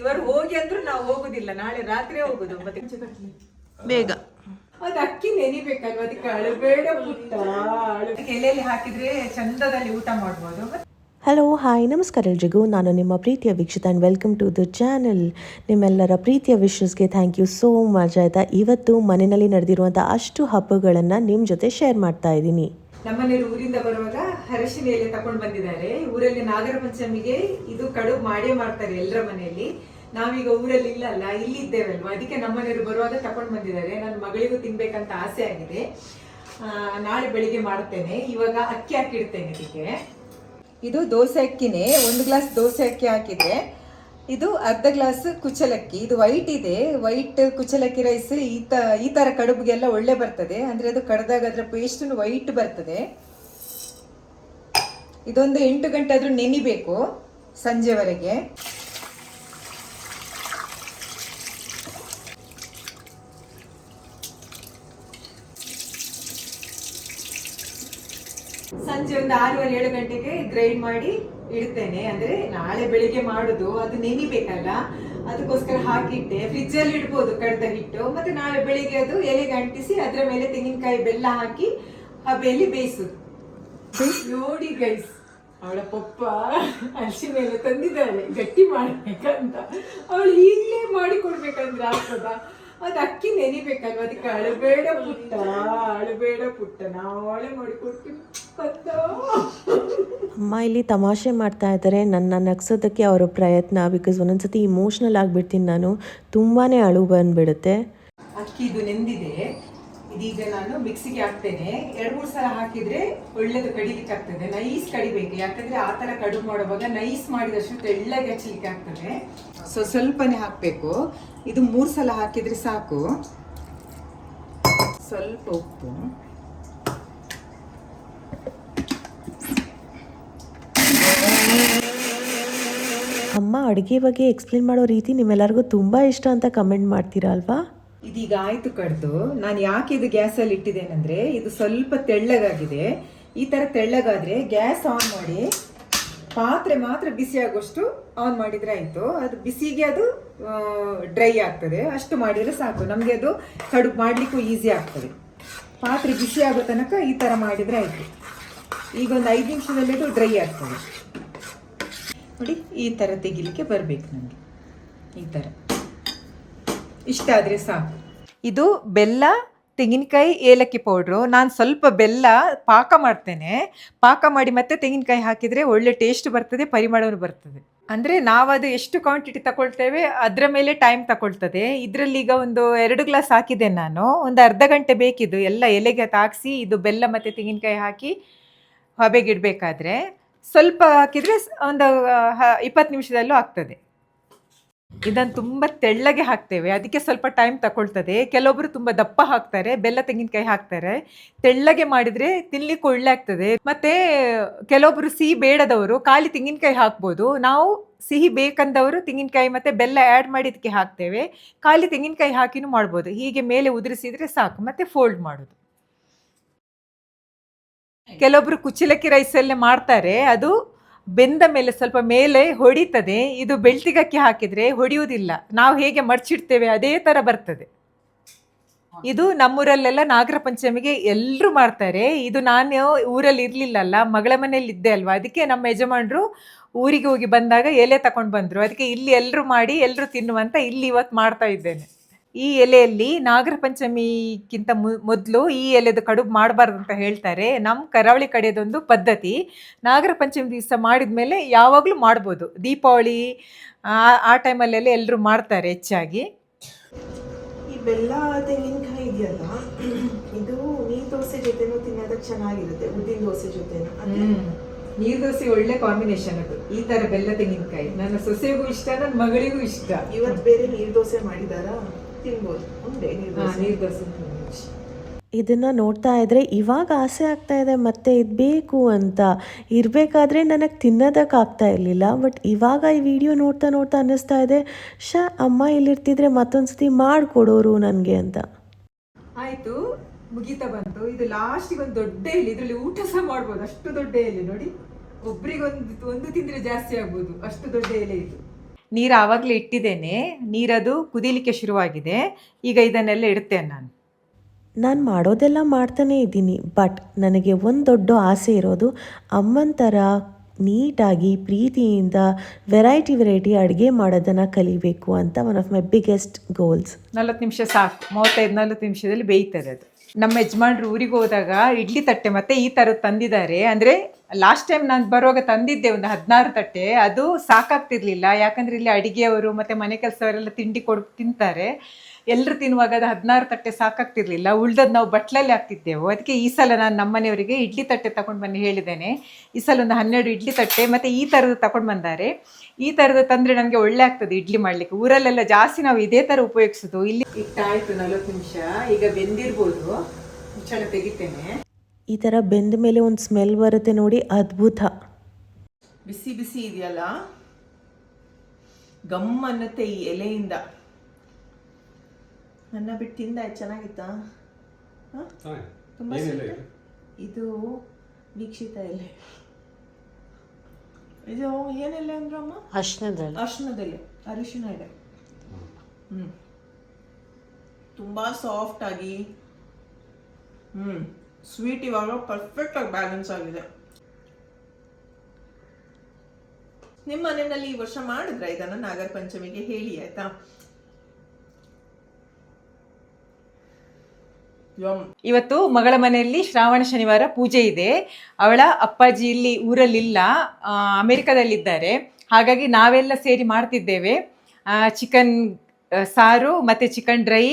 ಇವರು ಹೋಗಿ ಅಂದ್ರೂ ನಾವು ಹೋಗುದಿಲ್ಲ, ನಾಳೆ ರಾತ್ರಿ ಹೋಗುದು. ಮತ್ತೆ ಬೇಗ ಅದು ಅಕ್ಕಿ ನೆನಿಬೇಕಲ್ವ, ಅದಕ್ಕೆ ಅಳಬೇಡ ಪುಟ್ಟ. ಎಲೆಯಲ್ಲಿ ಹಾಕಿದ್ರೆ ಚಂದದಲ್ಲಿ ಊಟ ಮಾಡ್ಬೋದು. ಹಲೋ ಹಾಯ್ ನಮಸ್ಕಾರ ಎಲ್ರಿಗೂ, ನಾನು ನಿಮ್ಮ ಪ್ರೀತಿಯ Veekshitha and welcome to the channel. ನಿಮ್ಮೆಲ್ಲರ ಪ್ರೀತಿಯ ವಿಶಸ್ಗೆ ಥ್ಯಾಂಕ್ ಯು ಸೋ ಮಚ್. ಆಯಿತಾ, ಇವತ್ತು ಮನೆಯಲ್ಲಿ ನಡೆದಿರುವಂಥ ಅಷ್ಟು ಹಬ್ಬಗಳನ್ನು ನಿಮ್ಮ ಜೊತೆ ಶೇರ್ ಮಾಡ್ತಾ ಇದ್ದೀನಿ. ನಮ್ಮನೆಯವರು ಊರಿಂದ ಬರುವಾಗ ಅರಶಿನ ಎಲೆ ತಗೊಂಡು ಬಂದಿದ್ದಾರೆ. ಊರಲ್ಲಿ ನಾಗರ ಪಂಚಮಿಗೆ ಇದು ಕಡುಬು ಮಾಡೇ ಮಾಡ್ತಾರೆ ಎಲ್ಲರ ಮನೆಯಲ್ಲಿ. ನಾವೀಗ ಊರಲ್ಲಿ ಇಲ್ಲಲ್ಲ, ಇಲ್ಲಿದ್ದೇವಲ್ವಾ, ಅದಕ್ಕೆ ನಮ್ಮನೆಯವರು ಬರುವಾಗ ತಗೊಂಡು ಬಂದಿದ್ದಾರೆ. ನನ್ನ ಮಗಳಿಗೂ ತಿನ್ಬೇಕಂತ ಆಸೆ ಆಗಿದೆ. ನಾಳೆ ಬೆಳಿಗ್ಗೆ ಮಾಡ್ತೇನೆ. ಇವಾಗ ಅಕ್ಕಿ ಹಾಕಿಡ್ತೇನೆ ಇದಕ್ಕೆ. ಇದು ದೋಸೆ ಅಕ್ಕಿನೇ, 1 ಗ್ಲಾಸ್ ದೋಸೆ ಅಕ್ಕಿ ಹಾಕಿದ್ರೆ ಇದು ಅರ್ಧ ಗ್ಲಾಸ್ ಕುಚಲಕ್ಕಿ. ಇದು ವೈಟ್ ಇದೆ, ವೈಟ್ ಕುಚಲಕ್ಕಿ ರೈಸ್. ಈ ತರ ಕಡುಬಿಗೆಲ್ಲ ಒಳ್ಳೆ ಬರ್ತದೆ, ಅಂದ್ರೆ ಅದು ಕಡ್ದಾಗ ಅದರ ಪೇಸ್ಟ್ ವೈಟ್ ಬರ್ತದೆ. ಇದೊಂದು 8 ಗಂಟೆ ಆದ್ರೂ ನೆನಿಬೇಕು, ಸಂಜೆವರೆಗೆ. ಸಂಜೆ ಒಂದು 6-7 ಗಂಟೆಗೆ ಗ್ರೈಂಡ್ ಮಾಡಿ ಇಡ್ತೇನೆ. ಅಂದ್ರೆ ನಾಳೆ ಬೆಳಿಗ್ಗೆ ಮಾಡುದು, ಅದು ನೆನಿಬೇಕಲ್ಲ, ಅದಕ್ಕೋಸ್ಕರ ಹಾಕಿಟ್ಟೆ. ಫ್ರಿಜ್ ಅಲ್ಲಿ ಇಡ್ಬೋದು ಕಡ್ದ ಹಿಟ್ಟು. ಮತ್ತೆ ನಾಳೆ ಬೆಳಿಗ್ಗೆ ಅದು ಎಲೆಗೆ ಅಂಟಿಸಿ ಅದರ ಮೇಲೆ ತೆಂಗಿನಕಾಯಿ ಬೆಲ್ಲ ಹಾಕಿ ಹಬೆಯಲ್ಲಿ ಬೇಯಿಸುದು. ನೋಡಿ ಗೈಸ್, ಅವಳ ಪಪ್ಪ ಅರಿಶಿನ ಮೇಲೆ ತಂದಿದ್ದಾಳೆ ಗಟ್ಟಿ ಮಾಡ್ಬೇಕಂತ. ಅವಳು ಈಗಲೇ ಮಾಡಿ ಕೊಡ್ಬೇಕಂದ್ರೆ ಆಗ್ತದ? ಅದು ಅಕ್ಕಿ ನೆನಿಬೇಕಲ್ವ, ಅದಕ್ಕೆ ಅಳಬೇಡ ಪುಟ್ಟ, ಅಳಬೇಡ ಪುಟ್ಟ, ನಾಳೆ ಮಾಡಿಕೊಡ್ತೀನಿ. ಅಮ್ಮ ಇಲ್ಲಿ ತಮಾಷೆ ಮಾಡ್ತಾ ಇದ್ದಾರೆ, ನನ್ನ ನಗ್ಸೋದಕ್ಕೆ ಅವರ ಪ್ರಯತ್ನ. ಬಿಕಾಸ್ ಒಂದೊಂದ್ಸತಿ ಇಮೋಷ್ನಲ್ ಆಗಿಬಿಡ್ತೀನಿ ನಾನು, ತುಂಬಾ ಅಳು ಬಂದ್ಬಿಡುತ್ತೆ. ಅಕ್ಕಿ ಇದು ನೆಂದಿದೆ, ಇದೀಗ ನಾನು ಮಿಕ್ಸಿಗೆ ಹಾಕ್ತೇನೆ. 2-3 ಸಲ ಹಾಕಿದ್ರೆ ಒಳ್ಳೇದು ಕಡಿಲಿಕ್ಕೆ ಆಗ್ತದೆ. ನೈಸ್ ಕಡಿಬೇಕು, ಯಾಕಂದ್ರೆ ಆ ತರ ಕಡುಬು ಮಾಡುವಾಗ ನೈಸ್ ಮಾಡಿದಷ್ಟು ತೆಳ್ಳಗೆ ಹಚ್ಚಲಿಕ್ಕೆ ಆಗ್ತದೆ. ಸ್ವಲ್ಪನೇ ಹಾಕ್ಬೇಕು. ಇದು 3 ಸಲ ಹಾಕಿದ್ರೆ ಸಾಕು. ಸ್ವಲ್ಪ ಉಪ್ಪು, ಅಮ್ಮ ಅಡುಗೆ ಬಗ್ಗೆ ಎಕ್ಸ್ಪ್ಲೇನ್ ಮಾಡೋ ರೀತಿ ನಿಮ್ಮೆಲ್ಲರಿಗೂ ತುಂಬ ಇಷ್ಟ ಅಂತ ಕಮೆಂಟ್ ಮಾಡ್ತೀರಾ ಅಲ್ವಾ? ಇದೀಗ ಆಯ್ತು ಕಡ್ದು. ನಾನು ಯಾಕೆ ಇದು ಗ್ಯಾಸಲ್ಲಿ ಇಟ್ಟಿದ್ದೇನೆಂದ್ರೆ, ಇದು ಸ್ವಲ್ಪ ತೆಳ್ಳಗಾಗಿದೆ. ಈ ತರ ತೆಳ್ಳಗಾದ್ರೆ ಗ್ಯಾಸ್ ಆನ್ ಮಾಡಿ ಪಾತ್ರೆ ಮಾತ್ರ ಬಿಸಿ ಆಗೋಷ್ಟು ಆನ್ ಮಾಡಿದ್ರೆ ಆಯ್ತು. ಅದು ಬಿಸಿಗೆ ಅದು ಡ್ರೈ ಆಗ್ತದೆ, ಅಷ್ಟು ಮಾಡಿದ್ರೆ ಸಾಕು. ನಮಗೆ ಅದು ಕಡುಬು ಮಾಡ್ಲಿಕ್ಕೂ ಈಸಿ ಆಗ್ತದೆ. ಪಾತ್ರೆ ಬಿಸಿ ಆಗೋ ತನಕ ಈ ತರ ಮಾಡಿದ್ರೆ ಆಯ್ತು. ಈಗ ಒಂದು 5 ನಿಮಿಷದಲ್ಲಿ ಅದು ಡ್ರೈ ಆಗ್ತದೆ ನೋಡಿ. ಈ ತರ ತೆಗಿಲಿಕ್ಕೆ ಬರ್ಬೇಕು ನನಗೆ, ಈ ತರ. ಇಷ್ಟ ಆದರೆ ಸಾಕು. ಇದು ಬೆಲ್ಲ, ತೆಂಗಿನಕಾಯಿ, ಏಲಕ್ಕಿ ಪೌಡ್ರು. ನಾನು ಸ್ವಲ್ಪ ಬೆಲ್ಲ ಪಾಕ ಮಾಡ್ತೇನೆ. ಪಾಕ ಮಾಡಿ ಮತ್ತೆ ತೆಂಗಿನಕಾಯಿ ಹಾಕಿದರೆ ಒಳ್ಳೆ ಟೇಸ್ಟ್ ಬರ್ತದೆ, ಪರಿಮಳವೂ ಬರ್ತದೆ. ಅಂದರೆ ನಾವದು ಎಷ್ಟು ಕ್ವಾಂಟಿಟಿ ತಗೊಳ್ತೇವೆ ಅದರ ಮೇಲೆ ಟೈಮ್ ತಗೊಳ್ತದೆ. ಇದರಲ್ಲಿ ಈಗ ಒಂದು 2 ಗ್ಲಾಸ್ ಹಾಕಿದ್ದೇನೆ ನಾನು. ಒಂದು ಅರ್ಧ ಗಂಟೆ ಬೇಕಿದ್ದು ಎಲ್ಲ ಎಲೆಗೆ ತಾಗಿಸಿ ಇದು ಬೆಲ್ಲ ಮತ್ತು ತೆಂಗಿನಕಾಯಿ ಹಾಕಿ ಹಬೆಗಿಡಬೇಕಾದ್ರೆ. ಸ್ವಲ್ಪ ಹಾಕಿದರೆ ಒಂದು 20 ನಿಮಿಷದಲ್ಲೂ ಆಗ್ತದೆ. ಇದನ್ನು ತುಂಬ ತೆಳ್ಳಗೆ ಹಾಕ್ತೇವೆ, ಅದಕ್ಕೆ ಸ್ವಲ್ಪ ಟೈಮ್ ತಗೊಳ್ತದೆ. ಕೆಲವೊಬ್ಬರು ತುಂಬ ದಪ್ಪ ಹಾಕ್ತಾರೆ, ಬೆಲ್ಲ ತೆಂಗಿನಕಾಯಿ ಹಾಕ್ತಾರೆ. ತೆಳ್ಳಗೆ ಮಾಡಿದರೆ ತಿನ್ಲಿಕ್ಕೆ ಒಳ್ಳೆ ಆಗ್ತದೆ. ಮತ್ತು ಕೆಲವೊಬ್ಬರು ಸಿಹಿ ಬೇಡದವರು ಖಾಲಿ ತೆಂಗಿನಕಾಯಿ ಹಾಕ್ಬೋದು. ನಾವು ಸಿಹಿ ಬೇಕಂದವರು ತೆಂಗಿನಕಾಯಿ ಮತ್ತು ಬೆಲ್ಲ ಆ್ಯಡ್ ಮಾಡಿ ಇದಕ್ಕೆ ಹಾಕ್ತೇವೆ. ಖಾಲಿ ತೆಂಗಿನಕಾಯಿ ಹಾಕಿನೂ ಮಾಡ್ಬೋದು. ಹೀಗೆ ಮೇಲೆ ಉದುರಿಸಿದರೆ ಸಾಕು, ಮತ್ತು ಫೋಲ್ಡ್ ಮಾಡೋದು. ಕೆಲವೊಬ್ಬರು ಕುಚ್ಚಲಕ್ಕಿ ರೈಸಲ್ಲೇ ಮಾಡ್ತಾರೆ, ಅದು ಬೆಂದ ಮೇಲೆ ಸ್ವಲ್ಪ ಮೇಲೆ ಹೊಡಿತದೆ. ಇದು ಬೆಳ್ತಿಗಕ್ಕಿ ಹಾಕಿದರೆ ಹೊಡೆಯುವುದಿಲ್ಲ, ನಾವು ಹೇಗೆ ಮಡ್ಚಿಡ್ತೇವೆ ಅದೇ ಥರ ಬರ್ತದೆ. ಇದು ನಮ್ಮೂರಲ್ಲೆಲ್ಲ ನಾಗರ ಪಂಚಮಿಗೆ ಎಲ್ಲರೂ ಮಾಡ್ತಾರೆ. ಇದು ನಾನು ಊರಲ್ಲಿ ಇರಲಿಲ್ಲಲ್ಲ, ಮಗಳ ಮನೇಲಿ ಇದ್ದೆ ಅಲ್ವಾ, ಅದಕ್ಕೆ ನಮ್ಮ ಯಜಮಾನರು ಊರಿಗೆ ಹೋಗಿ ಬಂದಾಗ ಎಲೆ ತಗೊಂಡು ಬಂದರು. ಅದಕ್ಕೆ ಇಲ್ಲಿ ಎಲ್ಲರೂ ಮಾಡಿ ಎಲ್ಲರೂ ತಿನ್ನುವಂತ ಇಲ್ಲಿ ಇವತ್ತು ಮಾಡ್ತಾ ಇದ್ದೇನೆ. ಈ ಎಲೆಯಲ್ಲಿ ನಾಗರ ಪಂಚಮಿಗಿಂತ ಮೊದಲು ಈ ಎಲೆದು ಕಡುಬು ಮಾಡಬಾರ್ದು ಅಂತ ಹೇಳ್ತಾರೆ. ನಮ್ಮ ಕರಾವಳಿ ಕಡೆದೊಂದು ಪದ್ಧತಿ. ನಾಗರ ಪಂಚಮಿ ದಿವಸ ಮಾಡಿದ ಮೇಲೆ ಯಾವಾಗಲೂ ಮಾಡ್ಬೋದು. ದೀಪಾವಳಿ ಆ ಟೈಮಲ್ಲೆಲ್ಲ ಎಲ್ಲರೂ ಮಾಡ್ತಾರೆ ಹೆಚ್ಚಾಗಿ. ಈ ಬೆಲ್ಲ ತೆಂಗಿನಕಾಯಿ ಇದೆಯಲ್ಲ, ಇದು ನೀರು ದೋಸೆ ಜೊತೆನೂ ತಿನ್ನೋದಕ್ಕೆ ಚೆನ್ನಾಗಿರುತ್ತೆ, ಉದ್ದಿನ ದೋಸೆ ಜೊತೆನೂ. ನೀರು ದೋಸೆ ಒಳ್ಳೆ ಕಾಂಬಿನೇಷನ್ ಅದು. ಈ ತರ ಬೆಲ್ಲ ತೆಂಗಿನಕಾಯಿ ನನ್ನ ಸೊಸೆಗೂ ಇಷ್ಟ, ನನ್ನ ಮಗಳಿಗೂ ಇಷ್ಟ. ಇವತ್ತು ಬೇರೆ ನೀರು ದೋಸೆ ಮಾಡಿದಾರಾ, ತಿನ್ಬೋದು. ಉಂಡೆ ನೀರು ದೋಸೆ. ಇದನ್ನು ನೋಡ್ತಾ ಇದ್ದರೆ ಇವಾಗ ಆಸೆ ಆಗ್ತಾ ಇದೆ ಮತ್ತೆ ಇದು ಬೇಕು ಅಂತ. ಇರಬೇಕಾದ್ರೆ ನನಗೆ ತಿನ್ನೋದಕ್ಕಾಗ್ತಾ ಇರಲಿಲ್ಲ, ಬಟ್ ಇವಾಗ ಈ ವಿಡಿಯೋ ನೋಡ್ತಾ ನೋಡ್ತಾ ಅನ್ನಿಸ್ತಾ ಇದೆ, ಅಮ್ಮ ಇಲ್ಲಿರ್ತಿದ್ರೆ ಮತ್ತೊಂದು ಸತಿ ಮಾಡಿಕೊಡೋರು ನನಗೆ ಅಂತ. ಆಯಿತು, ಮುಗೀತಾ ಬಂತು. ಇದು ಲಾಸ್ಟಿಗೆ ಒಂದು ದೊಡ್ಡ ಎಲೆ, ಇದರಲ್ಲಿ ಊಟ ಸಹ ಮಾಡ್ಬೋದು. ಅಷ್ಟು ದೊಡ್ಡ ಎಲೆ ನೋಡಿ, ಒಬ್ರಿಗೆ ಒಂದು ತಿಂದರೆ ಜಾಸ್ತಿ ಆಗ್ಬೋದು, ಅಷ್ಟು ದೊಡ್ಡ ಎಲೆ ಇದು. ನೀರು ಆವಾಗಲೇ ಇಟ್ಟಿದ್ದೇನೆ. ನೀರದು ಕುದೀಲಿಕ್ಕೆ ಶುರುವಾಗಿದೆ. ಈಗ ಇದನ್ನೆಲ್ಲ ಇಡ್ತೇನೆ ನಾನು. ನಾನು ಮಾಡೋದೆಲ್ಲ ಮಾಡ್ತಾನೇ ಇದ್ದೀನಿ, ಬಟ್ ನನಗೆ ಒಂದು ದೊಡ್ಡ ಆಸೆ ಇರೋದು ಅಮ್ಮನ ಥರ ನೀಟಾಗಿ ಪ್ರೀತಿಯಿಂದ ವೆರೈಟಿ ಅಡುಗೆ ಮಾಡೋದನ್ನು ಕಲಿಬೇಕು ಅಂತ one of my biggest goals. 40 ನಿಮಿಷ ಸಾಕು, 35-40 ನಿಮಿಷದಲ್ಲಿ ಬೇಯ್ತದೆ ಅದು. ನಮ್ಮ ಯಜಮಾನ್ರು ಊರಿಗೆ ಹೋದಾಗ ಇಡ್ಲಿ ತಟ್ಟೆ ಮತ್ತೆ ಈ ಥರದ್ದು ತಂದಿದ್ದಾರೆ. ಅಂದರೆ ಲಾಸ್ಟ್ ಟೈಮ್ ನಾನು ಬರುವಾಗ ತಂದಿದ್ದೆ ಒಂದು 16 ತಟ್ಟೆ. ಅದು ಸಾಕಾಗ್ತಿರ್ಲಿಲ್ಲ, ಯಾಕಂದರೆ ಇಲ್ಲಿ ಅಡಿಗೆಯವರು ಮತ್ತು ಮನೆ ಕೆಲಸವರೆಲ್ಲ ತಿಂಡಿ ತಿಂತಾರೆ. ಎಲ್ಲರೂ ತಿನ್ನುವಾಗ ಅದು 16 ತಟ್ಟೆ ಸಾಕಾಗ್ತಿರ್ಲಿಲ್ಲ. ಉಳ್ದದ್ದು ನಾವು ಬಟ್ಲಲ್ಲಿ ಹಾಕ್ತಿದ್ದೆವು. ಅದಕ್ಕೆ ಈ ಸಲ ನಾನು ನಮ್ಮನೆಯವರಿಗೆ ಇಡ್ಲಿ ತಟ್ಟೆ ತಗೊಂಡು ಬನ್ನಿ ಹೇಳಿದ್ದೇನೆ. ಈ ಸಲ ಒಂದು 12 ಇಡ್ಲಿ ತಟ್ಟೆ ಮತ್ತು ಈ ಥರದ್ದು ತಗೊಂಡು ಬಂದಾರೆ. ಈ ಥರದ್ದು ತಂದರೆ ನನಗೆ ಒಳ್ಳೆ ಆಗ್ತದೆ ಇಡ್ಲಿ ಮಾಡಲಿಕ್ಕೆ. ಊರಲ್ಲೆಲ್ಲ ಜಾಸ್ತಿ ನಾವು ಇದೇ ಥರ ಉಪಯೋಗಿಸೋದು. ಇಲ್ಲಿ ಇಟ್ಟಾಯಿತು 40 ನಿಮಿಷ, ಈಗ ಬೆಂದಿರ್ಬೋದು. ಮುಚ್ಚಳ ತೆಗಿತೇನೆ. ಈ ಥರ ಬೆಂದ ಮೇಲೆ ಒಂದು ಸ್ಮೆಲ್ ಬರುತ್ತೆ ನೋಡಿ, ಅದ್ಭುತ. ಬಿಸಿ ಬಿಸಿ ಇದೆಯಲ್ಲ, ಗಮ್ ಅನ್ನತ್ತೆ ಈ ಎಲೆಯಿಂದ. ನನ್ನ ಬಿಟ್ಟು ತಿಂದ ಚೆನ್ನಾಗಿತ್ತಾ? ತುಂಬ ಇದು ವೀಕ್ಷಿತ ಎಲೆ. ಇದು ಏನೆಲೆ ಅಂದ್ರಮ್ಮ? ಅರಿಶಿಣದೆಲೆ, ಅರಿಶಿಣ ಎಲೆ. ತುಂಬಾ ಸಾಫ್ಟ್ ಆಗಿ, ಸ್ವೀಟ್ ಇವಾಗ ಪರ್ಫೆಕ್ಟ್ ಆಗಿ ಬ್ಯಾಲೆನ್ಸ್ ಆಗಿದೆ. ನಿಮ್ಮ ಮನೆಯಲ್ಲಿ ಈ ವರ್ಷ ಮಾಡಿದ್ರ ಇದನ್ನ? ನಾಗರ ಪಂಚಮಿಗೆ ಹೇಳಿ ಆಯ್ತಾ? ಇವತ್ತು ಮಗಳ ಮನೆಯಲ್ಲಿ ಶ್ರಾವಣ ಶನಿವಾರ ಪೂಜೆ ಇದೆ. ಅವಳ ಅಪ್ಪಾಜಿ ಇಲ್ಲಿ ಊರಲ್ಲಿಲ್ಲ, ಅಮೆರಿಕದಲ್ಲಿದ್ದಾರೆ. ಹಾಗಾಗಿ ನಾವೆಲ್ಲ ಸೇರಿ ಮಾಡ್ತಿದ್ದೇವೆ. ಚಿಕನ್ ಸಾರು ಮತ್ತು ಚಿಕನ್ ಡ್ರೈ,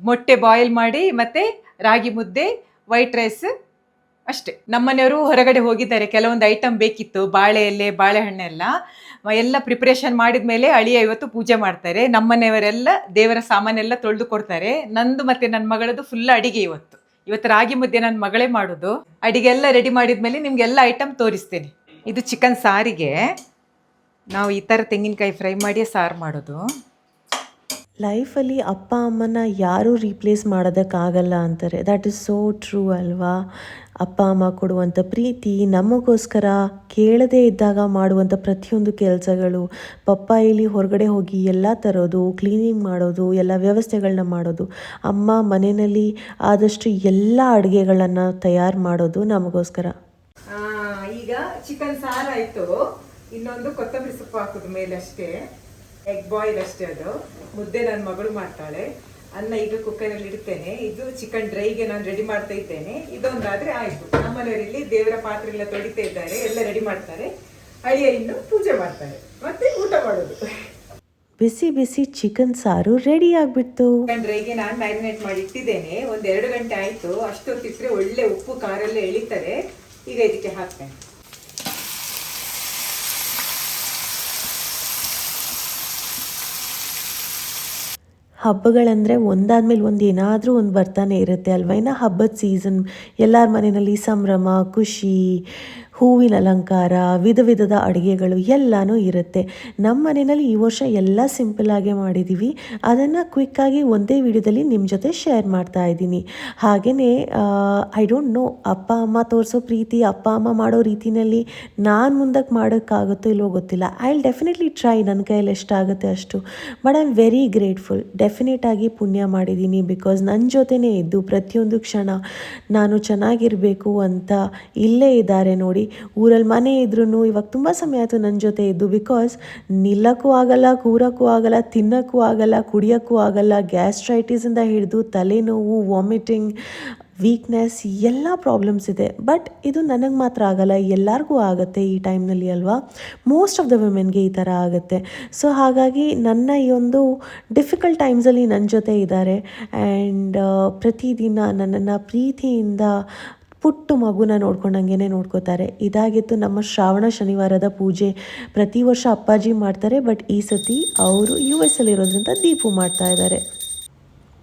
ಮೊಟ್ಟೆ ಬಾಯ್ಲ್ ಮಾಡಿ, ಮತ್ತು ರಾಗಿ ಮುದ್ದೆ, ವೈಟ್ ರೈಸ್ ಅಷ್ಟೇ. ನಮ್ಮನೆಯವರು ಹೊರಗಡೆ ಹೋಗಿದ್ದಾರೆ, ಕೆಲವೊಂದು ಐಟಮ್ ಬೇಕಿತ್ತು, ಬಾಳೆ ಎಲೆ, ಬಾಳೆಹಣ್ಣೆಲ್ಲ ಎಲ್ಲ ಪ್ರಿಪ್ರೇಷನ್ ಮಾಡಿದ ಮೇಲೆ ಅಳಿಯ ಇವತ್ತು ಪೂಜೆ ಮಾಡ್ತಾರೆ. ನಮ್ಮನೆಯವರೆಲ್ಲ ದೇವರ ಸಾಮಾನೆಲ್ಲ ತೊಳೆದು ಕೊಡ್ತಾರೆ. ನಂದು ಮತ್ತು ನನ್ನ ಮಗಳದ್ದು ಫುಲ್ ಅಡಿಗೆ. ಇವತ್ತು ರಾಗಿ ಮುದ್ದೆ ನನ್ನ ಮಗಳೇ ಮಾಡೋದು. ಅಡಿಗೆ ಎಲ್ಲ ರೆಡಿ ಮಾಡಿದ ಮೇಲೆ ನಿಮಗೆಲ್ಲ ಐಟಮ್ ತೋರಿಸ್ತೇನೆ. ಇದು ಚಿಕನ್ ಸಾರಿಗೆ ನಾವು ಈ ಥರ ತೆಂಗಿನಕಾಯಿ ಫ್ರೈ ಮಾಡಿ ಸಾರು ಮಾಡೋದು. ಲೈಫಲ್ಲಿ ಅಪ್ಪ ಅಮ್ಮನ ಯಾರೂ ರೀಪ್ಲೇಸ್ ಮಾಡೋದಕ್ಕಾಗಲ್ಲ ಅಂತಾರೆ. ದ್ಯಾಟ್ ಇಸ್ ಸೋ ಟ್ರೂ ಅಲ್ವಾ? ಅಪ್ಪ ಅಮ್ಮ ಕೊಡುವಂಥ ಪ್ರೀತಿ, ನಮಗೋಸ್ಕರ ಕೇಳದೇ ಇದ್ದಾಗ ಮಾಡುವಂಥ ಪ್ರತಿಯೊಂದು ಕೆಲಸಗಳು, ಪಪ್ಪ ಇಲ್ಲಿ ಹೊರಗಡೆ ಹೋಗಿ ಎಲ್ಲ ತರೋದು, ಕ್ಲೀನಿಂಗ್ ಮಾಡೋದು, ಎಲ್ಲ ವ್ಯವಸ್ಥೆಗಳನ್ನ ಮಾಡೋದು, ಅಮ್ಮ ಮನೆಯಲ್ಲಿ ಆದಷ್ಟು ಎಲ್ಲ ಅಡುಗೆಗಳನ್ನು ತಯಾರು ಮಾಡೋದು ನಮಗೋಸ್ಕರ. ಈಗ ಚಿಕನ್ ಸಾರು ಆಯಿತು, ಇನ್ನೊಂದು ಕೊತ್ತಂಬರಿ ಸೊಪ್ಪು ಹಾಕೋದು ಮೇಲೆ ಅಷ್ಟೇ. ಎಗ್ ಬಾಯ್ಲ್ ಅಷ್ಟೇ. ಅದು ಮುದ್ದೆ ನನ್ನ ಮಗಳು ಮಾಡ್ತಾಳೆ. ಅನ್ನ ಈಗ ಕುಕ್ಕರಲ್ಲಿ ಇಡ್ತೇನೆ. ಇದು ಚಿಕನ್ ಡ್ರೈಗೆ ನಾನು ರೆಡಿ ಮಾಡ್ತಾ ಇದ್ದೇನೆ. ಇದೊಂದಾದರೆ ಆಯಿತು. ನಮ್ಮನೆಯವರಲ್ಲಿ ದೇವರ ಪಾತ್ರೆ ಎಲ್ಲ ತೊಳಿತಾ ಇದ್ದಾರೆ, ಎಲ್ಲ ರೆಡಿ ಮಾಡ್ತಾರೆ. ಅಳಿಯ ಇನ್ನು ಪೂಜೆ ಮಾಡ್ತಾರೆ, ಮತ್ತೆ ಊಟ ಮಾಡೋದು. ಬಿಸಿ ಬಿಸಿ ಚಿಕನ್ ಸಾರು ರೆಡಿ ಆಗಿಬಿಡ್ತು. ಚಿಕನ್ ಡ್ರೈಗೆ ನಾನು ಮ್ಯಾರಿನೇಟ್ ಮಾಡಿ ಇಟ್ಟಿದ್ದೇನೆ. ಒಂದು 2 ಗಂಟೆ ಆಯಿತು. ಅಷ್ಟೊತ್ತಿಟ್ಟರೆ ಒಳ್ಳೆ ಉಪ್ಪು ಖಾರ ಎಲ್ಲ ಎಳಿತಾರೆ. ಈಗ ಇದಕ್ಕೆ ಹಾಕ್ತೇನೆ. ಹಬ್ಬಗಳಂದರೆ ಒಂದಾದ್ಮೇಲೆ ಒಂದು ಏನಾದರೂ ಒಂದು ಬರ್ತಾನೆ ಇರುತ್ತೆ ಅಲ್ವಾ? ಇನ್ನು ಹಬ್ಬದ ಸೀಸನ್, ಎಲ್ಲರ ಮನೆಯಲ್ಲಿ ಸಂಭ್ರಮ, ಖುಷಿ, ಹೂವಿನ ಅಲಂಕಾರ, ವಿಧ ವಿಧದ ಅಡುಗೆಗಳು ಎಲ್ಲನೂ ಇರುತ್ತೆ. ನಮ್ಮ ಮನೆಯಲ್ಲಿ ಈ ವರ್ಷ ಎಲ್ಲ ಸಿಂಪಲ್ಲಾಗೆ ಮಾಡಿದ್ದೀವಿ. ಅದನ್ನು ಕ್ವಿಕ್ಕಾಗಿ ಒಂದೇ ವಿಡಿಯೋದಲ್ಲಿ ನಿಮ್ಮ ಜೊತೆ ಶೇರ್ ಮಾಡ್ತಾ ಇದ್ದೀನಿ. ಹಾಗೆಯೇ ಐ ಡೋಂಟ್ ನೋ, ಅಪ್ಪ ಅಮ್ಮ ತೋರಿಸೋ ಪ್ರೀತಿ, ಅಪ್ಪ ಅಮ್ಮ ಮಾಡೋ ರೀತಿಯಲ್ಲಿ ನಾನು ಮುಂದಕ್ಕೆ ಮಾಡೋಕ್ಕಾಗುತ್ತೋ ಇಲ್ಲವೋ ಗೊತ್ತಿಲ್ಲ. ಐ ವಿಲ್ ಡೆಫಿನೆಟ್ಲಿ ಟ್ರೈ, ನನ್ನ ಕೈಯಲ್ಲಿ ಎಷ್ಟಾಗುತ್ತೆ ಅಷ್ಟು. But I am very grateful. ಡೆಫಿನೆಟಾಗಿ ಪುಣ್ಯ ಮಾಡಿದ್ದೀನಿ. ಬಿಕಾಸ್ ನನ್ನ ಜೊತೆನೇ ಇದ್ದು ಪ್ರತಿಯೊಂದು ಕ್ಷಣ ನಾನು ಚೆನ್ನಾಗಿರಬೇಕು ಅಂತ ಇಲ್ಲೇ ಇದ್ದಾರೆ ನೋಡಿ. ಊರಲ್ಲಿ ಮನೆ ಇದ್ರೂ ಇವಾಗ ತುಂಬ ಸಮಯ ಆಯಿತು ನನ್ನ ಜೊತೆ ಇದ್ದು. ಬಿಕಾಸ್ ನಿಲ್ಲಕ್ಕೂ ಆಗಲ್ಲ, ಕೂರಕ್ಕೂ ಆಗಲ್ಲ, ತಿನ್ನೋಕ್ಕೂ ಆಗಲ್ಲ, ಕುಡಿಯೋಕ್ಕೂ ಆಗಲ್ಲ. ಗ್ಯಾಸ್ಟ್ರೈಟಿಸಿಂದ ಹಿಡಿದು ತಲೆನೋವು, ವಾಮಿಟಿಂಗ್, ವೀಕ್ನೆಸ್ ಎಲ್ಲ ಪ್ರಾಬ್ಲಮ್ಸ್ ಇದೆ. ಬಟ್ ಇದು ನನಗೆ ಮಾತ್ರ ಆಗಲ್ಲ, ಎಲ್ಲರಿಗೂ ಆಗುತ್ತೆ ಈ ಟೈಮ್ನಲ್ಲಿ ಅಲ್ವಾ? ಮೋಸ್ಟ್ ಆಫ್ ದ ವುಮೆನ್ಗೆ ಈ ಥರ ಆಗುತ್ತೆ. ಸೊ ಹಾಗಾಗಿ ನನ್ನ ಈ ಒಂದು ಡಿಫಿಕಲ್ಟ್ ಟೈಮ್ಸಲ್ಲಿ ನನ್ನ ಜೊತೆ ಇದ್ದಾರೆ. ಆ್ಯಂಡ್ ಪ್ರತಿದಿನ ನನ್ನನ್ನು ಪ್ರೀತಿಯಿಂದ ಪುಟ್ಟು ಮಗುನ ನೋಡ್ಕೊಂಡಂಗೆ ನೋಡ್ಕೋತಾರೆ. ಇದಾಗಿತ್ತು ನಮ್ಮ ಶ್ರಾವಣ ಶನಿವಾರದ ಪೂಜೆ. ಪ್ರತಿ ವರ್ಷ ಅಪ್ಪಾಜಿ ಮಾಡ್ತಾರೆ, ಬಟ್ ಈ ಸತಿ ಅವರು US ಅಲ್ಲಿರೋದ್ರಿಂದ ದೀಪು ಮಾಡ್ತಾ ಇದ್ದಾರೆ.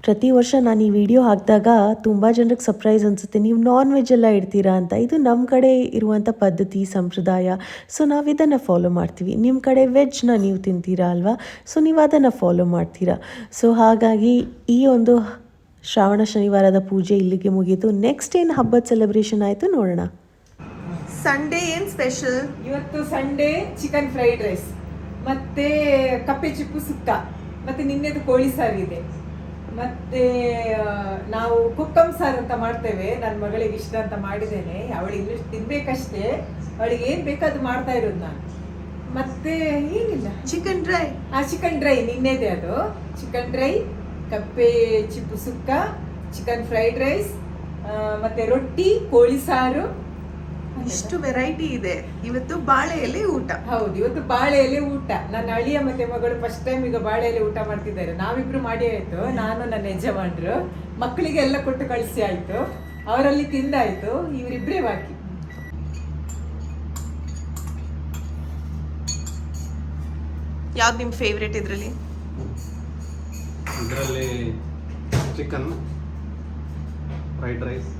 ಪ್ರತಿ ವರ್ಷ ನಾನು ಈ ವಿಡಿಯೋ ಹಾಕಿದಾಗ ತುಂಬ ಜನರಿಗೆ ಸರ್ಪ್ರೈಸ್ ಅನಿಸುತ್ತೆ, ನೀವು ನಾನ್ ವೆಜ್ ಎಲ್ಲ ಇಡ್ತೀರಾ ಅಂತ. ಇದು ನಮ್ಮ ಕಡೆ ಇರುವಂಥ ಪದ್ಧತಿ, ಸಂಪ್ರದಾಯ. ಸೊ ನಾವು ಇದನ್ನು ಫಾಲೋ ಮಾಡ್ತೀವಿ. ನಿಮ್ಮ ಕಡೆ ವೆಜ್ನ ನೀವು ತಿಂತೀರಾ ಅಲ್ವಾ? ಸೊ ನೀವು ಅದನ್ನು ಫಾಲೋ ಮಾಡ್ತೀರಾ. ಸೊ ಹಾಗಾಗಿ ಈ ಒಂದು ಶ್ರಾವಣ ಶನಿವಾರದ ಪೂಜೆ ಇಲ್ಲಿಗೆ ಮುಗೀತು. ನೆಕ್ಸ್ಟ್ ಏನು ಹಬ್ಬದ ಸೆಲೆಬ್ರೇಷನ್ ಆಯಿತು ನೋಡೋಣ. ಸಂಡೇ ಏನು ಸ್ಪೆಷಲ್? ಇವತ್ತು ಸಂಡೇ ಚಿಕನ್ ಫ್ರೈಡ್ ರೈಸ್. ಮತ್ತೆ ಕಪ್ಪೆ ಚಿಪ್ಪು ಸುಕ್ಕ, ಮತ್ತೆ ನಿನ್ನೆದು ಕೋಳಿ ಸಾರಿದೆ, ಮತ್ತೆ ನಾವು ಕುಕ್ಕಂ ಸಾರು ಅಂತ ಮಾಡ್ತೇವೆ. ನನ್ನ ಮಗಳಿಗೆ ಇಷ್ಟ ಅಂತ ಮಾಡಿದ್ದೇನೆ, ಅವಳು ಇನ್ನು ತಿನ್ಬೇಕಷ್ಟೇ, ಅವಳಿಗೆ ಏನ್ ಬೇಕಾದ್ರು ಮಾಡ್ತಾ ಇರೋದು ನಾನು. ಮತ್ತೆ ಏನಿಲ್ಲ, ಚಿಕನ್ ಡ್ರೈ. ಚಿಕನ್ ಡ್ರೈ ನಿನ್ನೆದೆ, ಅದು ಚಿಕನ್ ಡ್ರೈ, ಕಪ್ಪೆ ಚಿಪ್ಪು ಸುಕ್ಕ, ಚಿಕನ್ ಫ್ರೈಡ್ ರೈಸ್, ಮತ್ತೆ ರೊಟ್ಟಿ, ಕೋಳಿ ಸಾರು. ಇಷ್ಟು ವೆರೈಟಿ ಇದೆ. ಇವತ್ತು ಬಾಳೆ ಎಲೆ ಊಟ. ಹೌದು, ಇವತ್ತು ಬಾಳೆ ಎಲೆ ಊಟ. ನನ್ನ ಅಳಿಯ ಮತ್ತೆ ಮಗಳು ಫಸ್ಟ್ ಟೈಮ್ ಈಗ ಬಾಳೆ ಎಲೆ ಊಟ ಮಾಡ್ತಿದ್ದಾರೆ. ನಾವಿಬ್ರು ಮಾಡಿ ಆಯ್ತು, ನಾನು ನನ್ನ ಯಜಮಾನ್ರು, ಮಕ್ಕಳಿಗೆ ಎಲ್ಲ ಕೊಟ್ಟು ಕಳಿಸಿ ಆಯ್ತು, ಅವರಲ್ಲಿ ತಿಂದಾಯ್ತು, ಇವರಿಬ್ರೇ ಬಾಕಿ. ಯಾವ್ದು ನಿಮ್ ಫೇವ್ರೇಟ್ ಇದ್ರಲ್ಲಿ? ಇದರಲ್ಲಿ ಚಿಕನ್ ಫ್ರೈಡ್ ರೈಸ್,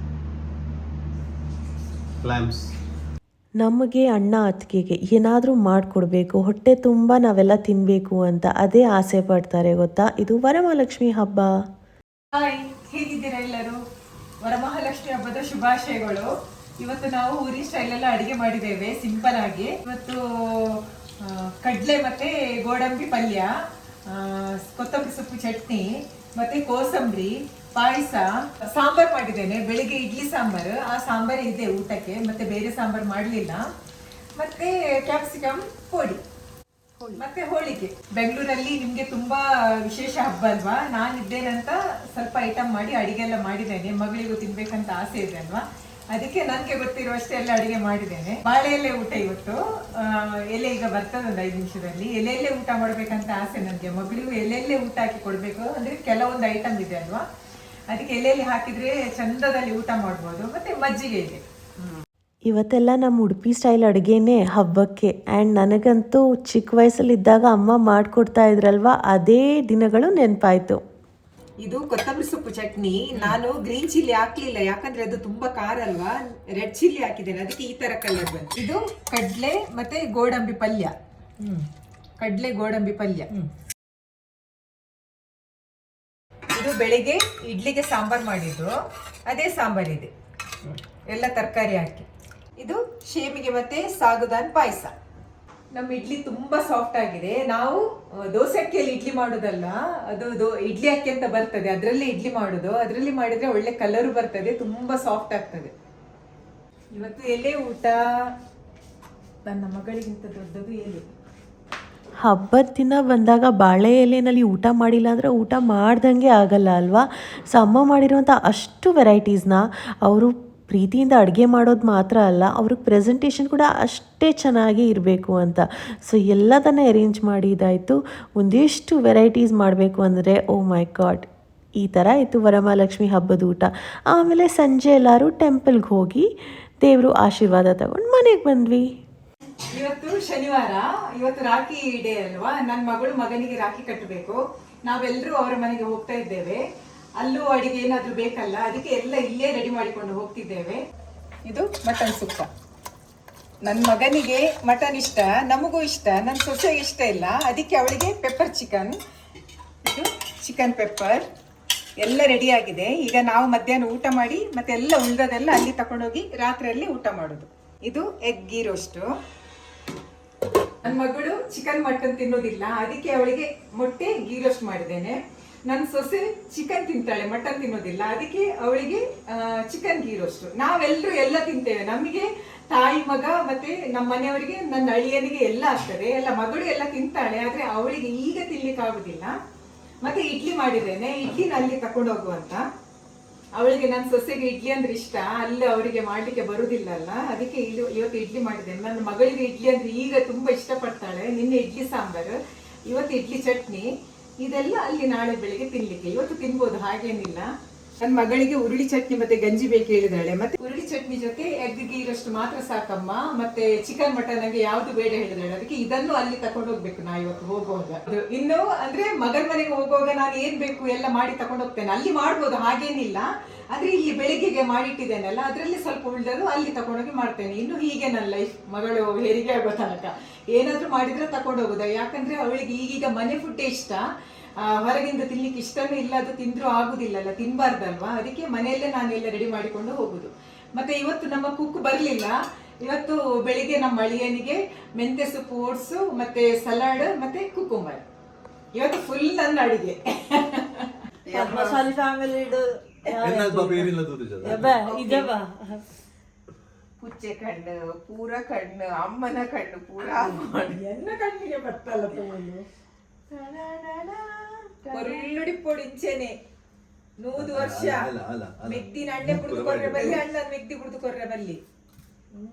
ಕ್ಲಾಮ್ಸ್. ನಮಗೆ ಅಣ್ಣ ಅತ್ತಿಗೆಗೆ ಏನಾದರೂ ಮಾಡಿಕೊಡ್ಬೇಕು, ಹೊಟ್ಟೆ ತುಂಬ ನಾವೆಲ್ಲ ತಿನ್ನಬೇಕು ಅಂತ ಅದೇ ಆಸೆ ಪಡ್ತಾರೆ ಗೊತ್ತಾ. ಇದು ವರಮಹಾಲಕ್ಷ್ಮಿ ಹಬ್ಬ. ಹಾಯ್, ಹೇಗಿದ್ದೀರಾ ಎಲ್ಲರೂ? ವರಮಹಾಲಕ್ಷ್ಮಿ ಹಬ್ಬದ ಶುಭಾಶಯಗಳು. ಇವತ್ತು ನಾವು ಊರಿ ಸ್ಟೈಲ್ ಎಲ್ಲ ಅಡಿಗೆ ಮಾಡಿದ್ದೇವೆ, ಸಿಂಪಲ್ ಆಗಿ. ಇವತ್ತು ಕಡ್ಲೆ ಮತ್ತೆ ಗೋಡಂಬಿ ಪಲ್ಯ, ಕೊತ್ತಂಬರಿ ಸೊಪ್ಪು ಚಟ್ನಿ, ಮತ್ತೆ ಕೋಸಂಬರಿ, ಪಾಯಸ, ಸಾಂಬಾರ್ ಮಾಡಿದ್ದೇನೆ. ಬೆಳಿಗ್ಗೆ ಇಡ್ಲಿ ಸಾಂಬಾರು, ಆ ಸಾಂಬಾರ್ ಇದೆ ಊಟಕ್ಕೆ, ಮತ್ತೆ ಬೇರೆ ಸಾಂಬಾರ್ ಮಾಡಲಿಲ್ಲ. ಮತ್ತೆ ಕ್ಯಾಪ್ಸಿಕಮ್ ಪೋಡಿ, ಮತ್ತೆ ಹೋಳಿಗೆ. ಬೆಂಗಳೂರಲ್ಲಿ ನಿಮ್ಗೆ ತುಂಬಾ ವಿಶೇಷ ಹಬ್ಬ ಅಲ್ವಾ? ನಾನಿದ್ದೇನಂತ ಸ್ವಲ್ಪ ಐಟಮ್ ಮಾಡಿ ಅಡಿಗೆ ಎಲ್ಲ ಮಾಡಿದ್ದೇನೆ. ಮಗಳಿಗೂ ತಿನ್ಬೇಕಂತ ಆಸೆ ಇದೆ ಅಲ್ವಾ, ಅದಕ್ಕೆ ನನ್ಗೆ ಗೊತ್ತಿರುವಷ್ಟೇ ಎಲ್ಲ ಅಡಿಗೆ ಮಾಡಿದ್ದೇನೆ. ಬಾಳೆ ಎಲೆ ಊಟ ಇವತ್ತು. ಎಲೆ ಈಗ ಬರ್ತದೆ ಒಂದು 5 ನಿಮಿಷದಲ್ಲಿ. ಎಲೆಯಲ್ಲೇ ಊಟ ಮಾಡ್ಬೇಕಂತ ಆಸೆ ನನಗೆ. ಮಗಳಿಗೂ ಎಲೆಯಲ್ಲೇ ಊಟ ಹಾಕಿ ಕೊಡ್ಬೇಕು ಅಂದ್ರೆ ಕೆಲವೊಂದು ಐಟಮ್ ಇದೆ ಅಲ್ವಾ, ಅದಕ್ಕೆ ಎಲೆಯಲ್ಲಿ ಹಾಕಿದ್ರೆ ಚಂದದಲ್ಲಿ ಊಟ ಮಾಡ್ಬೋದು. ಮತ್ತೆ ಮಜ್ಜಿಗೆ ಇದೆ. ಇವತ್ತೆಲ್ಲ ನಮ್ಮ ಉಡುಪಿ ಸ್ಟೈಲ್ ಅಡುಗೆನೇ ಹಬ್ಬಕ್ಕೆ. ಆ್ಯಂಡ್ ನನಗಂತೂ ಚಿಕ್ಕ ವಯಸ್ಸಲ್ಲಿದ್ದಾಗ ಅಮ್ಮ ಮಾಡಿಕೊಡ್ತಾ ಇದ್ರಲ್ವ, ಅದೇ ದಿನಗಳು ನೆನಪಾಯಿತು. ಇದು ಕೊತ್ತಂಬರಿ ಸೊಪ್ಪು ಚಟ್ನಿ. ನಾನು ಗ್ರೀನ್ ಚಿಲ್ಲಿ ಹಾಕ್ಲಿಲ್ಲ, ಯಾಕಂದ್ರೆ ಅದು ತುಂಬಾ ಖಾರ ಅಲ್ವಾ. ರೆಡ್ ಚಿಲ್ಲಿ ಹಾಕಿದ್ದೇನೆ, ಅದಕ್ಕೆ ಈ ತರ ಕಲರ್ ಬಂತು. ಇದು ಕಡ್ಲೆ ಮತ್ತೆ ಗೋಡಂಬಿ ಪಲ್ಯ. ಕಡ್ಲೆ ಗೋಡಂಬಿ ಪಲ್ಯ. ಇದು ಬೆಳಿಗ್ಗೆ ಇಡ್ಲಿಗೆ ಸಾಂಬಾರ್ ಮಾಡಿದ್ದು, ಅದೇ ಸಾಂಬಾರ್ ಇದೆ, ಎಲ್ಲ ತರಕಾರಿ ಹಾಕಿ. ಇದು ಶೇಮಿಗೆ ಮತ್ತೆ ಸಾಗುದಾನ್ ಪಾಯಸ. ನಮ್ಮ ಇಡ್ಲಿ ತುಂಬಾ ಸಾಫ್ಟ್ ಆಗಿದೆ. ನಾವು ದೋಸೆ ಅಕ್ಕಿಯಲ್ಲಿ ಇಡ್ಲಿ ಮಾಡೋದಲ್ಲ, ಅದು ಇಡ್ಲಿ ಅಕ್ಕಿ ಅಂತ ಬರ್ತದೆ, ಅದರಲ್ಲಿ ಇಡ್ಲಿ ಮಾಡೋದು. ಅದರಲ್ಲಿ ಮಾಡಿದ್ರೆ ಒಳ್ಳೆ ಕಲರು ಬರ್ತದೆ, ತುಂಬಾ ಸಾಫ್ಟ್ ಆಗ್ತದೆ. ಇವತ್ತು ಎಲೆ ಊಟ. ನನ್ನ ಮಗಳಿಗಿಂತ ದೊಡ್ಡದು ಎಲೆ. ಹಬ್ಬದ ದಿನ ಬಂದಾಗ ಬಾಳೆ ಎಲೆನಲ್ಲಿ ಊಟ ಮಾಡಿಲ್ಲ ಅಂದರೆ ಊಟ ಮಾಡ್ದಂಗೆ ಆಗಲ್ಲ ಅಲ್ವಾ. ಸೊ ಅಮ್ಮ ಮಾಡಿರುವಂಥ ಅಷ್ಟು ವೆರೈಟೀಸ್ನ ಅವರು ಪ್ರೀತಿಯಿಂದ ಅಡುಗೆ ಮಾಡೋದು ಮಾತ್ರ ಅಲ್ಲ, ಅವ್ರಿಗೆ ಪ್ರೆಸೆಂಟೇಷನ್ ಕೂಡ ಅಷ್ಟೇ ಚೆನ್ನಾಗಿ ಇರಬೇಕು ಅಂತ. ಸೊ ಎಲ್ಲದನ್ನು ಅರೇಂಜ್ ಮಾಡಿದ್ದಾಯಿತು. ಒಂದಿಷ್ಟು ವೆರೈಟೀಸ್ ಮಾಡಬೇಕು ಅಂದರೆ ಓ ಮೈ ಗಾಡ್, ಈ ಥರ ಇತ್ತು ವರಮಹಾಲಕ್ಷ್ಮಿ ಹಬ್ಬದ ಊಟ. ಆಮೇಲೆ ಸಂಜೆ ಎಲ್ಲರೂ ಟೆಂಪಲ್ಗೆ ಹೋಗಿ ದೇವರು ಆಶೀರ್ವಾದ ತಗೊಂಡು ಮನೆಗೆ ಬಂದ್ವಿ. ಇವತ್ತು ಶನಿವಾರ, ಇವತ್ತು ರಾಖಿ ಡೇ ಅಲ್ವಾ. ನನ್ನ ಮಗಳು ಮಗನಿಗೆ ರಾಖಿ ಕಟ್ಟಬೇಕು. ನಾವೆಲ್ಲರೂ ಅವರ ಮನೆಗೆ ಹೋಗ್ತಾ ಇದ್ದೇವೆ. ಅಲ್ಲೂ ಅಡಿಗೆ ಏನಾದ್ರೂ ಬೇಕಲ್ಲ, ಅದಕ್ಕೆ ಎಲ್ಲ ಇಲ್ಲೇ ರೆಡಿ ಮಾಡಿಕೊಂಡು ಹೋಗ್ತಿದ್ದೇವೆ. ಇದು ಮಟನ್ ಸುಕ್ಕ. ನನ್ನ ಮಗನಿಗೆ ಮಟನ್ ಇಷ್ಟ, ನಮಗೂ ಇಷ್ಟ, ನನ್ನ ಸೊಸೆಗೆ ಇಷ್ಟ ಇಲ್ಲ, ಅದಕ್ಕೆ ಅವಳಿಗೆ ಪೆಪ್ಪರ್ ಚಿಕನ್. ಇದು ಚಿಕನ್ ಪೆಪ್ಪರ್ ಎಲ್ಲ ರೆಡಿ ಆಗಿದೆ. ಈಗ ನಾವು ಮಧ್ಯಾಹ್ನ ಊಟ ಮಾಡಿ ಮತ್ತೆ ಎಲ್ಲ ಉಳಿದದೆಲ್ಲ ಅಲ್ಲಿ ತಗೊಂಡೋಗಿ ರಾತ್ರಿಯಲ್ಲಿ ಊಟ ಮಾಡೋದು. ಇದು ಎಗ್ ಗೀ ರೋಸ್ಟು. ನನ್ನ ಮಗಳು ಚಿಕನ್ ಮಟನ್ ತಿನ್ನೋದಿಲ್ಲ, ಅದಕ್ಕೆ ಅವಳಿಗೆ ಮೊಟ್ಟೆ ಗೀ ರೋಸ್ಟ್ ಮಾಡಿದ್ದೇನೆ. ನನ್ನ ಸೊಸೆ ಚಿಕನ್ ತಿಂತಾಳೆ, ಮಟನ್ ತಿನ್ನೋದಿಲ್ಲ, ಅದಕ್ಕೆ ಅವಳಿಗೆ ಚಿಕನ್ ಗೀ ರೋಸ್ಟ್. ನಾವೆಲ್ಲರೂ ಎಲ್ಲ ತಿಂತೇವೆ. ನಮಗೆ ತಾಯಿ ಮಗ ಮತ್ತೆ ನಮ್ಮ ಮನೆಯವರಿಗೆ, ನನ್ನ ಅಳಿಯನಿಗೆ ಎಲ್ಲ ಆಗ್ತದೆ, ಎಲ್ಲ ಮಗಳು ಎಲ್ಲ ತಿಂತಾಳೆ, ಆದ್ರೆ ಅವಳಿಗೆ ಈಗ ತಿನ್ಲಿಕ್ಕೆ ಆಗುದಿಲ್ಲ. ಮತ್ತೆ ಇಡ್ಲಿ ಮಾಡಿದ್ದೇನೆ, ಇಡ್ಲಿನ ಅಲ್ಲಿ ತಕೊಂಡು ಹೋಗುವಂತ. ಅವಳಿಗೆ ನನ್ನ ಸೊಸೆಗೆ ಇಡ್ಲಿ ಅಂದ್ರೆ ಇಷ್ಟ, ಅಲ್ಲಿ ಅವರಿಗೆ ಮಾಡ್ಲಿಕ್ಕೆ ಬರುದಿಲ್ಲ ಅಲ್ಲ, ಅದಕ್ಕೆ ಇವತ್ತು ಇಡ್ಲಿ ಮಾಡಿದ್ದೇನೆ. ನನ್ನ ಮಗಳಿಗೆ ಇಡ್ಲಿ ಅಂದ್ರೆ ಈಗ ತುಂಬಾ ಇಷ್ಟಪಡ್ತಾಳೆ. ನಿನ್ನೆ ಇಡ್ಲಿ ಸಾಂಬಾರು, ಇವತ್ತು ಇಡ್ಲಿ ಚಟ್ನಿ. ಇದೆಲ್ಲ ಅಲ್ಲಿ ನಾಳೆ ಬೆಳಿಗ್ಗೆ ತಿನ್ಲಿಕ್ಕೆ, ಇವತ್ತು ತಿನ್ಬೋದು, ಹಾಗೇನಿಲ್ಲ. ನನ್ನ ಮಗಳಿಗೆ ಉರುಳಿ ಚಟ್ನಿ ಮತ್ತೆ ಗಂಜಿ ಬೇಕು ಹೇಳಿದಾಳೆ. ಮತ್ತೆ ಉರುಳಿ ಚಟ್ನಿ ಜೊತೆ ಎಗ್ ಗೀ ರೋಸ್ಟ್ ಮಾತ್ರ ಸಾಕಮ್ಮ, ಮತ್ತೆ ಚಿಕನ್ ಮಟನ್ ನಂಗೆ ಯಾವ್ದು ಬೇಡ ಹೇಳಿದಾಳೆ. ಅದಕ್ಕೆ ಇದನ್ನು ಅಲ್ಲಿ ತಕೊಂಡು ಹೋಗ್ಬೇಕು ನಾ ಇವತ್ತು ಹೋಗುವಾಗ. ಇನ್ನು ಅಂದ್ರೆ ಮಗನ ಮನೆಗೆ ಹೋಗುವಾಗ ನಾನು ಏನ್ ಬೇಕು ಎಲ್ಲ ಮಾಡಿ ತಕೊಂಡು ಹೋಗ್ತೇನೆ. ಅಲ್ಲಿ ಮಾಡ್ಬೋದು, ಹಾಗೇನಿಲ್ಲ. ಆದ್ರೆ ಇಲ್ಲಿ ಬೆಳಿಗ್ಗೆಗೆ ಮಾಡಿಟ್ಟಿದ್ದೇನಲ್ಲ, ಅದ್ರಲ್ಲಿ ಸ್ವಲ್ಪ ಉಳಿದದು ಅಲ್ಲಿ ತಕೊಂಡೋಗಿ ಮಾಡ್ತೇನೆ. ಇನ್ನು ಹೀಗೆ ನನ್ನ ಲೈಫ್, ಮಗಳು ಹೆರಿಗೆ ಆಗೋ ತನಕ ಏನಾದ್ರೂ ಮಾಡಿದ್ರೆ ತಕೊಂಡು ಹೋಗುದ. ಯಾಕಂದ್ರೆ ಅವಳಿಗೆ ಈಗೀಗ ಮನೆ ಫುಡ್ ಇಷ್ಟ, ಹೊರಗಿಂದ ತಿನ್ಲಿಕ್ಕೆ ಇಷ್ಟನೂ ಇಲ್ಲ. ಅದು ತಿಂದ್ರೂ ಆಗುದಿಲ್ಲಲ್ಲ, ತಿನ್ಬಾರ್ದಲ್ವಾ, ಅದಕ್ಕೆ ಮನೆಯಲ್ಲೇ ನಾನೆಲ್ಲ ರೆಡಿ ಮಾಡಿಕೊಂಡು ಹೋಗುದು. ಮತ್ತೆ ಇವತ್ತು ನಮ್ಮ ಕುಕ್ ಬರ್ಲಿಲ್ಲ, ಇವತ್ತು ಬೆಳಿಗ್ಗೆ ನಮ್ಮ ಅಳಿಯನಿಗೆ ಮೆಂತ್ಯ ಸೊಪ್ಪು ಓಟ್ಸು ಮತ್ತೆ ಸಲಾಡ್ ಮತ್ತೆ ಕುಕುಂಬರ್. ಇವತ್ತು ಫುಲ್ ನನ್ನ ಅಡಿಗೆ. ಮಸಾಲೆ ಫ್ಯಾಮಿಲಿ ಪುಚ್ಚೆ ಕಣ್ಣು ಪೂರ ಕಣ್ಣು ಅಮ್ಮನ ಕಣ್ಣು ಪೂರ ಎನ್ನ ಕಣ್ಣಿಗೆ ಬರ್ತಲ್ಲ ತೋಲು ಒಳ್ಳುಡಿ ಪೊಡಿಂಚೆನೆ 100 ವರ್ಷ ಮೆಗ್ದಿನ ಅಣ್ಣೆ ಕುಡಿದು ಕೊರ್ರೆ ಬಲ್ಲಿ ಅಣ್ಣನ ಮೆಗ್ದಿ ಕುಡಿದು ಕೊರ್ರೆ ಬಲ್ಲಿ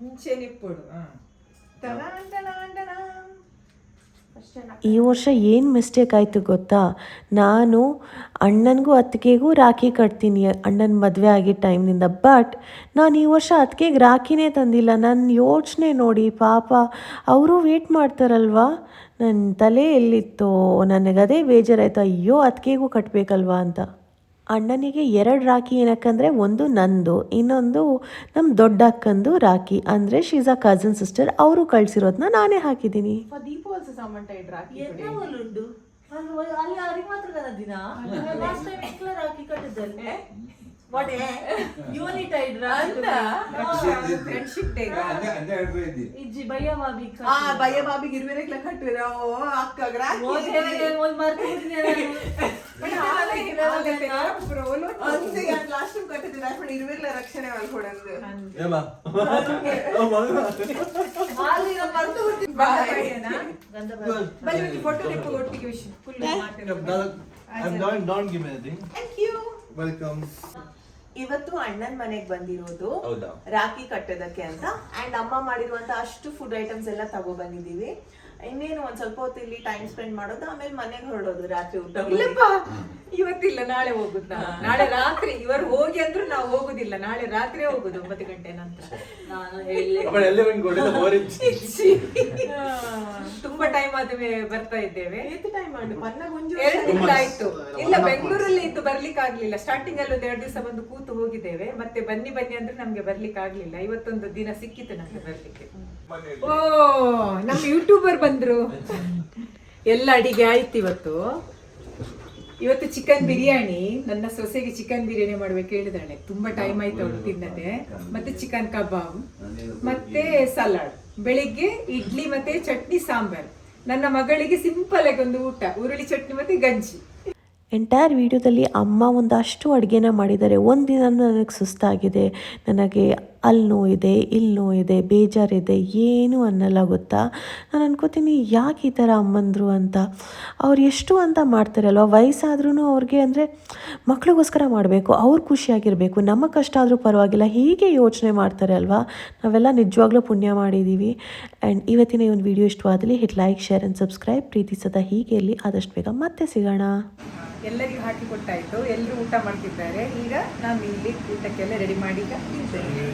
ಮುಂಚೆನೆ ಪೊಡು. ಈ ವರ್ಷ ಏನು ಮಿಸ್ಟೇಕ್ ಆಯಿತು ಗೊತ್ತಾ, ನಾನು ಅಣ್ಣನಿಗೂ ಅತ್ತಿಗೆಗೂ ರಾಖಿ ಕಟ್ತೀನಿ ಅಣ್ಣನ ಮದುವೆ ಆಗಿದ್ದ ಟೈಮ್ನಿಂದ. ಬಟ್ ನಾನು ಈ ವರ್ಷ ಅತ್ತಿಗೆಗೆ ರಾಖಿನೇ ತಂದಿಲ್ಲ. ನನ್ನ ಯೋಚನೆ ನೋಡಿ ಪಾಪ, ಅವರು ವೇಟ್ ಮಾಡ್ತಾರಲ್ವಾ. ನನ್ನ ತಲೆ ಎಲ್ಲಿತ್ತೋ, ನನಗದೇ ಬೇಜಾರಾಯಿತು, ಅಯ್ಯೋ ಅತ್ತಿಗೆಗೂ ಕಟ್ಟಬೇಕಲ್ವಾ ಅಂತ. ಅಣ್ಣನಿಗೆ 2 ರಾಖಿ ಏನಕ್ಕಂದರೆ ಒಂದು ನಂದು, ಇನ್ನೊಂದು ನಮ್ಮ ದೊಡ್ಡ ಅಕ್ಕಂದು ರಾಖಿ. ಅಂದರೆ ಶೀಸ್ ಅ ಕಸಿನ್ ಸಿಸ್ಟರ್, ಅವರು ಕಳಿಸಿರೋದನ್ನ ನಾನೇ ಹಾಕಿದ್ದೀನಿ. ದೀಪ ಆಲ್ಸೋ ಸಾಮಾನ್ ಟೈಡ್ ರಾಖಿ ಉಂಟು ಅಲ್ಲಿ ಅವ್ರಿಗೆ ಮಾತ್ರ ಕದ ದಿನ ಲಾಸ್ಟ್ ಟೈಮ್ ಎಕ್ಲ ರಾಖಿ ಕಟ್ಟಿದ್ದಲ್ಲಿ what united friendship day ಇಜ್ಜಿ ಭಯ್ಯ ಬಾಬಿ ಭಯ್ಯ ಬಾಬಿಗೆ ಇರ್ಬೇರೆಗ್ಲ ಕಟ್ಟಿರೋ ಅಕ್ಕ ರಾಖಿ ಲಾಸ್ಟ್ ಟೈಮ್ ಕಟ್ಟಿದ್ರೆ ಇರ್ಬೇರ್ಲ ರಕ್ಷಣೆ ಮಾಡ್ಕೊಡಂದು ಫೋಟೋ ಒಟ್ಟಿಗೆ ವಿಷಯ ಫುಲ್ ಇವತ್ತು ಅಣ್ಣನ ಮನೆಗೆ ಬಂದಿರೋದು ರಾಖಿ ಕಟ್ಟೋದಕ್ಕೆ ಅಂತ. ಅಂಡ್ ಅಮ್ಮ ಮಾಡಿರುವಂತ ಅಷ್ಟು ಫುಡ್ ಐಟಮ್ಸ್ ಎಲ್ಲ ತಗೋ ಬಂದಿದೀವಿ. ಇನ್ನೇನು ಒಂದ್ ಸ್ವಲ್ಪ ಹೊತ್ತು ಇಲ್ಲಿ ಟೈಮ್ ಸ್ಪೆಂಡ್ ಮಾಡೋದು, ಆಮೇಲೆ ಮನೆಗೆ ಹೊರಡೋದು ರಾತ್ರಿ ಊಟ. ಇಲ್ಲಪ್ಪ ಇವತ್ತಿಲ್ಲ, ನಾಳೆ ಹೋಗುದು ನಾವು. ನಾಳೆ ರಾತ್ರಿ ಇವರು ಹೋಗಿ ಅಂದ್ರು ನಾವು ಹೋಗುದಿಲ್ಲ, ನಾಳೆ ರಾತ್ರಿ ಹೋಗುದು 9 ಗಂಟೆ ನಂತರ. ನಾನು ಹೇಳಿ ತುಂಬಾ ಟೈಮ್ ಆದ್ಮೇಲೆ ಬರ್ತಾ ಇದ್ದೇವೆ. ಟೈಮ್ ಮಾಡಿ ಪನ್ನ ಗುಂಜು 2 ತಿಂಗಳಾಯ್ತು. ಇಲ್ಲ, ಬೆಂಗಳೂರಲ್ಲಿ ಇದ್ದು ಬರ್ಲಿಕ್ಕೆ ಆಗ್ಲಿಲ್ಲ. ಸ್ಟಾರ್ಟಿಂಗ್ ಅಲ್ಲಿ 1-2 ದಿವಸ ಬಂದು ಕೂತು ಹೋಗಿದ್ದೇವೆ. ಮತ್ತೆ ಬನ್ನಿ ಅಂದ್ರೆ ನಮ್ಗೆ ಬರ್ಲಿಕ್ಕೆ ಆಗ್ಲಿಲ್ಲ. ಇವತ್ತೊಂದು ದಿನ ಸಿಕ್ಕಿತ್ತು ನಮ್ಗೆ ಬರ್ಲಿಕ್ಕೆ. ಓ, ನಮ್ಮ ಯೂಟ್ಯೂಬರ್ ಬಂದ್ರು. ಎಲ್ಲ ಅಡಿಗೆ ಆಯ್ತು ಇವತ್ತು. ಇವತ್ತು ಚಿಕನ್ ಬಿರಿಯಾನಿ, ನನ್ನ ಸೊಸೆಗೆ ಚಿಕನ್ ಬಿರಿಯಾನಿ ಮಾಡ್ಬೇಕು ಹೇಳಿದಾಳೆ. ತುಂಬಾ ಟೈಮ್ ಆಯ್ತು ಅವಳು ತಿನ್ನದೆ. ಮತ್ತೆ ಚಿಕನ್ ಕಬಾಬ್ ಮತ್ತೆ ಸಲಾಡ್. ಬೆಳಿಗ್ಗೆ ಇಡ್ಲಿ ಮತ್ತೆ ಚಟ್ನಿ ಸಾಂಬಾರ್. ನನ್ನ ಮಗಳಿಗೆ ಸಿಂಪಲ್ ಆಗಿ ಒಂದು ಊಟ, ಉರುಳಿ ಚಟ್ನಿ ಮತ್ತೆ ಗಂಜಿ. ಎಂಟೈರ್ ವಿಡಿಯೋದಲ್ಲಿ ಅಮ್ಮ ಒಂದಷ್ಟು ಅಡುಗೆನ ಮಾಡಿದ್ದಾರೆ. ಒಂದಿನ ನನಗೆ ಸುಸ್ತಾಗಿದೆ, ನನಗೆ ಅಲ್ಲಿ ನೋವಿದೆ, ಇಲ್ಲಿ ನೋವಿದೆ, ಬೇಜಾರಿದೆ, ಏನೂ ಅನ್ನಲ್ಲ ಗೊತ್ತಾ. ನಾನು ಅನ್ಕೋತೀನಿ ಯಾಕೆ ಈ ಥರ ಅಮ್ಮಂದರು ಅಂತ. ಅವ್ರು ಎಷ್ಟು ಅಂತ ಮಾಡ್ತಾರಲ್ವ, ವಯಸ್ಸಾದ್ರೂ ಅವ್ರಿಗೆ ಅಂದರೆ ಮಕ್ಳಿಗೋಸ್ಕರ ಮಾಡಬೇಕು, ಅವ್ರು ಖುಷಿಯಾಗಿರಬೇಕು, ನಮ್ಮ ಕಷ್ಟ ಆದರೂ ಪರವಾಗಿಲ್ಲ, ಹೀಗೆ ಯೋಚನೆ ಮಾಡ್ತಾರೆ ಅಲ್ವಾ. ನಾವೆಲ್ಲ ನಿಜವಾಗ್ಲೂ ಪುಣ್ಯ ಮಾಡಿದ್ದೀವಿ. ಆ್ಯಂಡ್ ಇವತ್ತಿನ ಈ ಒಂದು ವಿಡಿಯೋ ಇಷ್ಟವಾದಲ್ಲಿ hit like, share and subscribe. ಪ್ರೀತಿ ಸದಾ ಹೀಗೆ ಇರಲಿ. ಆದಷ್ಟು ಬೇಗ ಮತ್ತೆ ಸಿಗೋಣ. ಎಲ್ಲರಿಗೂ ಹಾಕಿ ಕೊಟ್ಟಾಯ್ತು, ಎಲ್ಲರೂ ಊಟ ಮಾಡ್ತಿದ್ದಾರೆ. ಈಗ ನಾನು ಇಲ್ಲಿ ಊಟಕ್ಕೆಲ್ಲ ರೆಡಿ ಮಾಡಿ ಈಗ ತಿಂತೇನೆ.